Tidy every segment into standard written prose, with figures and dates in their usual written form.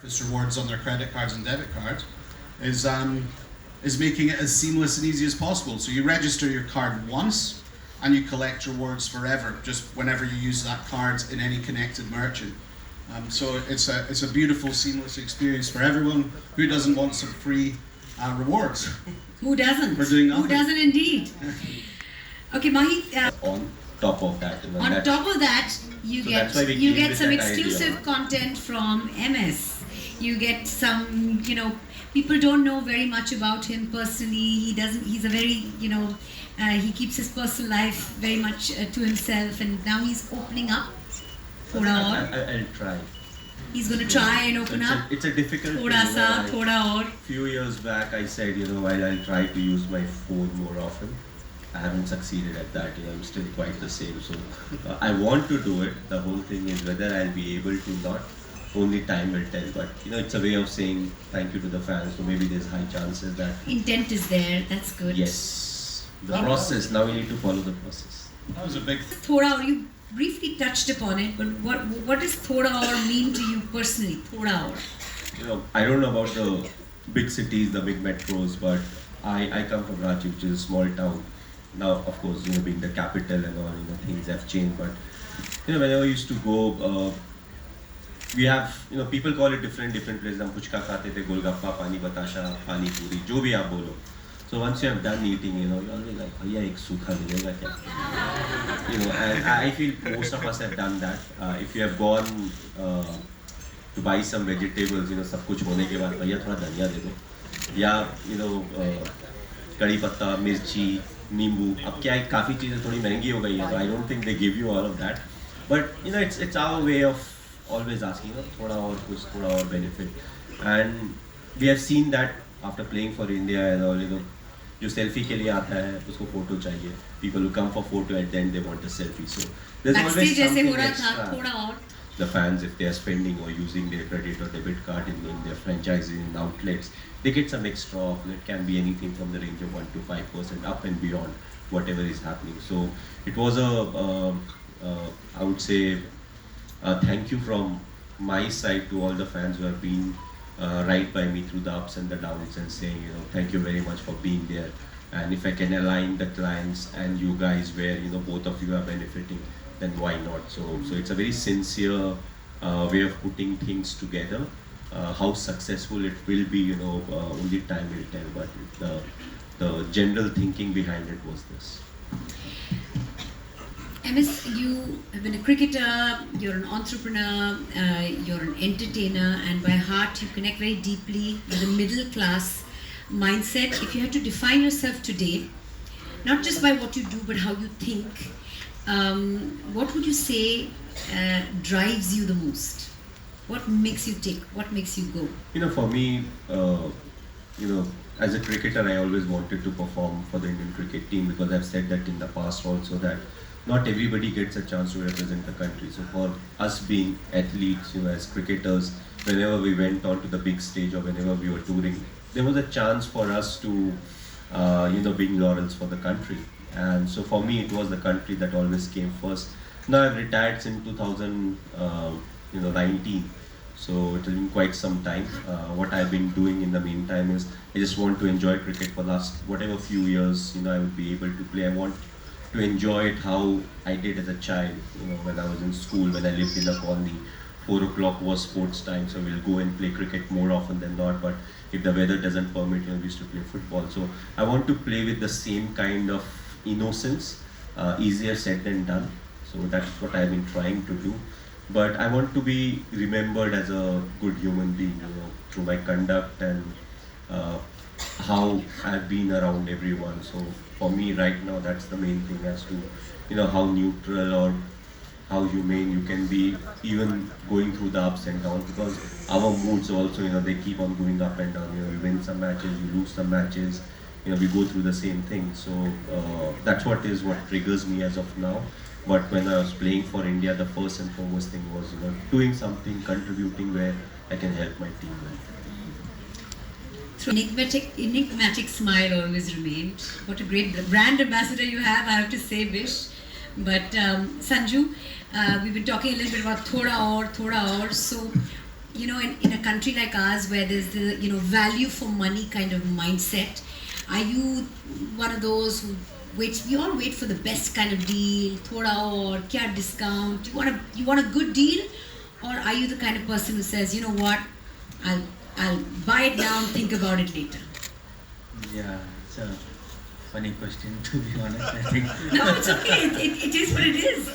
rewards on their credit cards and debit cards is making it as seamless and easy as possible. So you register your card once and you collect rewards forever, just whenever you use that card in any connected merchant. So it's a beautiful, seamless experience for everyone. Who doesn't want some free rewards? Who doesn't? For doing nothing. Who doesn't indeed? Okay, Mahi. On top of that, On top of that, you get some exclusive idea. Content from MS. You get some, people don't know very much about him personally. He's a very, he keeps his personal life very much to himself, and now he's opening up. I'll try. He's going to try and open up. It's a difficult thing. A few years back, I said, I'll try to use my phone more often. I haven't succeeded at that. I'm still quite the same. So I want to do it. The whole thing is whether I'll be able to not. Only time will tell. But it's a way of saying thank you to the fans. So maybe there's high chances that intent is there. That's good. Yes. The process. Now we need to follow the process. That was a big. Thoda Aur, you briefly touched upon it, but what does Thoda Aur mean to you personally? Thoda Aur. I don't know about the big cities, the big metros, but I come from Ranchi, which is a small town. Now, of course, being the capital and all, things have changed. But whenever I used to go, we have, people call it different places. हम पुचका खाते थे, गोलगप्पा, पानी बताशा, पानी पूरी, जो भी आप बोलो. So once you have done eating, you're always like, भैया एक सूखा मिलेगा क्या? And I feel most of us have done that. If you have gone to buy some vegetables, सब कुछ होने के बाद भैया थोड़ा धनिया दे दो, या कड़ी पत्ता, मिर्ची, नींबू. अब क्या है, काफ़ी चीज़ें थोड़ी महंगी हो गई हैं, तो I don't think they give you all of that. But it's our way of always asking, थोड़ा और कुछ, थोड़ा और benefit. And we have seen that after playing for India and all, जो selfie के लिए आता है, उसको photo चाहिए. People who come for photo and then they want a selfie. So there's always something extra. The fans, if they are spending or using their credit or debit card in their franchising outlets, they get some extra off. It can be anything from the range of 1 to 5% up and beyond whatever is happening. So it was I would say, thank you from my side to all the fans who have been right by me through the ups and the downs, and saying, thank you very much for being there. And if I can align the clients and you guys where, both of you are benefiting, then why not? So it's a very sincere way of putting things together. How successful it will be, only time will tell. But the general thinking behind it was this. MS, you have been a cricketer, you're an entrepreneur, you're an entertainer, and by heart you connect very deeply with a middle class mindset. If you had to define yourself today, not just by what you do, but how you think, what would you say drives you the most? What makes you tick? What makes you go? For me, as a cricketer, I always wanted to perform for the Indian cricket team, because I've said that in the past also, that not everybody gets a chance to represent the country. So for us being athletes, as cricketers, whenever we went on to the big stage or whenever we were touring, there was a chance for us to, bring laurels for the country. And so for me, it was the country that always came first. Now I've retired since 2019. So it has been quite some time. What I've been doing in the meantime is I just want to enjoy cricket for last whatever few years, I would be able to play. I want to enjoy it how I did as a child, when I was in school, when I lived in a colony. 4 o'clock was sports time, so we'll go and play cricket more often than not. But if the weather doesn't permit, we used to play football. So I want to play with the same kind of innocence, easier said than done. So that's what I've been trying to do. But I want to be remembered as a good human being, through my conduct and how I've been around everyone. So for me right now, that's the main thing, as to, how neutral or how humane you can be, even going through the ups and downs, because our moods also, they keep on going up and down. We win some matches, we lose some matches, we go through the same thing. So that's what triggers me as of now. But when I was playing for India, the first and foremost thing was, doing something, contributing where I can help my team. Enigmatic smile always remained. What a great brand ambassador you have, I have to say, Vish. But Sanju, we've been talking a little bit about Thoda Aur. So you know, in a country like ours where there's the, you know, value for money kind of mindset, are you one of those who waits? We all wait for the best kind of deal, thoda or kya discount? You want a good deal, or are you the kind of person who says, you know what, I'll buy it now and think about it later? Yeah, it's a funny question to be honest. I think. No, it's okay. It is what it is.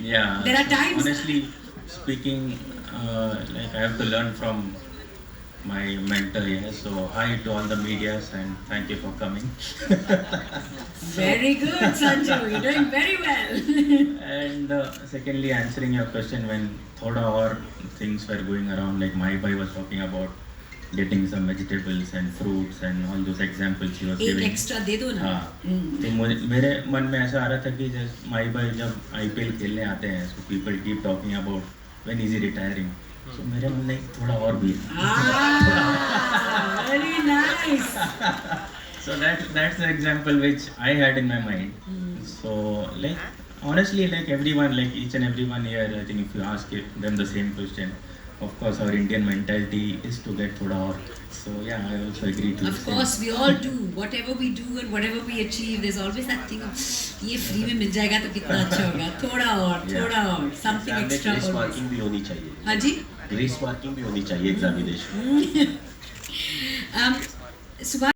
Yeah. There are times. Honestly speaking, like I have to learn from my mentor here. So hi to all the medias and thank you for coming. Very good, Sanju. You're doing very well. And secondly, answering your question, when thoda or things were going around, like my boy was talking about getting some vegetables and fruits and all those examples he was एक giving. Extra दे दो ना. हाँ, तो मेरे मन में ऐसा आ रहा था कि जस्ट माई भाई जब IPL खेलने आते हैं, so people keep talking about when is he retiring. So मेरे मन में थोड़ा और भी है. Very nice. So that's the example which I had in my mind. So like honestly, like everyone, like each and everyone here, I think if you ask them the same question, of course our Indian mentality is to get thoda or. So yeah, I also agree to Of the course, we all do. Whatever we do and whatever we achieve, there's always that thing of ये free में मिल जाएगा तो कितना अच्छा होगा. थोड़ा और, something extra. Grace always. Marking भी होनी चाहिए. हाँ जी. ग्रेस मार्किंग भी होनी चाहिए एग्जामिनेशन. Subhash,